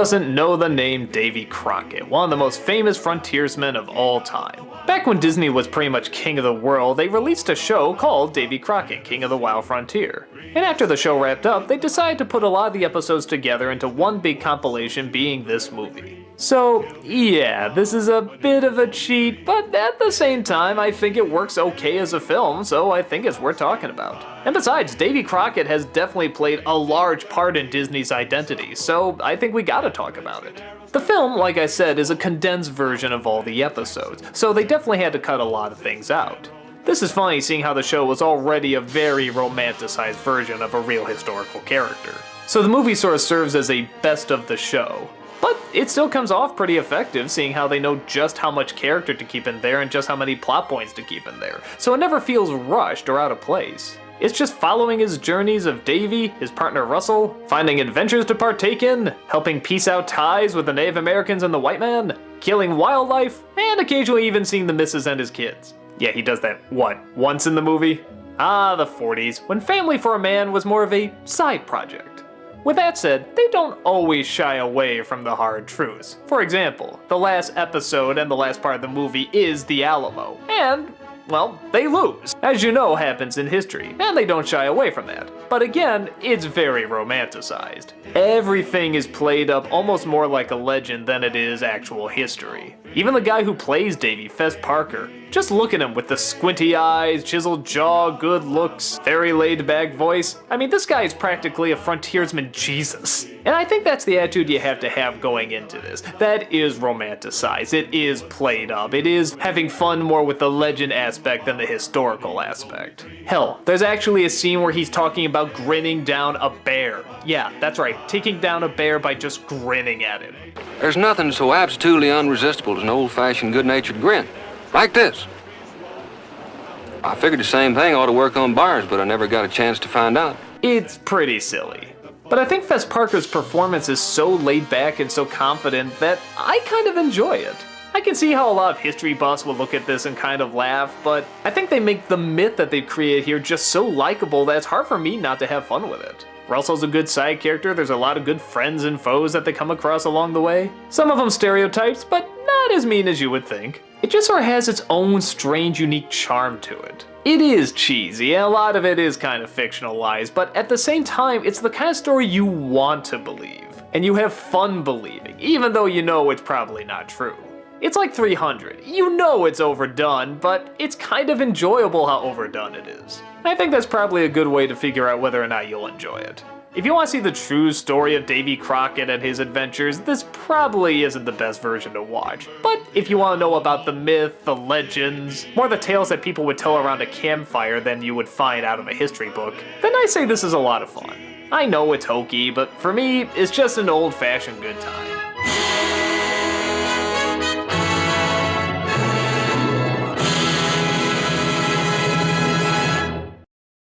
doesn't know the name Davy Crockett, one of the most famous frontiersmen of all time? Back when Disney was pretty much king of the world, they released a show called Davy Crockett, King of the Wild Frontier. And after the show wrapped up, they decided to put a lot of the episodes together into one big compilation, being this movie. So yeah, this is a bit of a cheat, but at the same time I think it works okay as a film, so I think it's worth talking about. And besides, Davy Crockett has definitely played a large part in Disney's identity, so I think we gotta talk about it. The film, like I said, is a condensed version of all the episodes, so they definitely had to cut a lot of things out. This is funny seeing how the show was already a very romanticized version of a real historical character. So the movie sort of serves as a best of the show. But it still comes off pretty effective, seeing how they know just how much character to keep in there and just how many plot points to keep in there, so it never feels rushed or out of place. It's just following his journeys of Davy, his partner Russell, finding adventures to partake in, helping piece out ties with the Native Americans and the white man, killing wildlife, and occasionally even seeing the missus and his kids. Yeah, he does that, what, once in the movie? Ah, the 40s, when Family for a Man was more of a side project. With that said, they don't always shy away from the hard truths. For example, the last episode and the last part of the movie is the Alamo, and, well, they lose, as you know happens in history, and they don't shy away from that. But again, it's very romanticized. Everything is played up almost more like a legend than it is actual history. Even the guy who plays Davy, Fess Parker, just look at him with the squinty eyes, chiseled jaw, good looks, very laid-back voice. I mean, this guy is practically a frontiersman Jesus. And I think that's the attitude you have to have going into this. That is romanticized, it is played up, it is having fun more with the legend aspect than the historical aspect. Hell, there's actually a scene where he's talking about grinning down a bear. Yeah, that's right, taking down a bear by just grinning at it. There's nothing so absolutely unresistible as an old-fashioned good-natured grin. Like this. I figured the same thing ought to work on bars, but I never got a chance to find out. It's pretty silly. But I think Fess Parker's performance is so laid back and so confident that I kind of enjoy it. I can see how a lot of history buffs will look at this and kind of laugh, but I think they make the myth that they've created here just so likable that it's hard for me not to have fun with it. Russell's a good side character, there's a lot of good friends and foes that they come across along the way. Some of them stereotypes, but not as mean as you would think. It just sort of has its own strange, unique charm to it. It is cheesy, and a lot of it is kind of fictionalized, but at the same time, it's the kind of story you want to believe. And you have fun believing, even though you know it's probably not true. It's like 300. You know it's overdone, but it's kind of enjoyable how overdone it is. I think that's probably a good way to figure out whether or not you'll enjoy it. If you want to see the true story of Davy Crockett and his adventures, this probably isn't the best version to watch. But if you want to know about the myth, the legends, more the tales that people would tell around a campfire than you would find out of a history book, then I say this is a lot of fun. I know it's hokey, but for me, it's just an old-fashioned good time.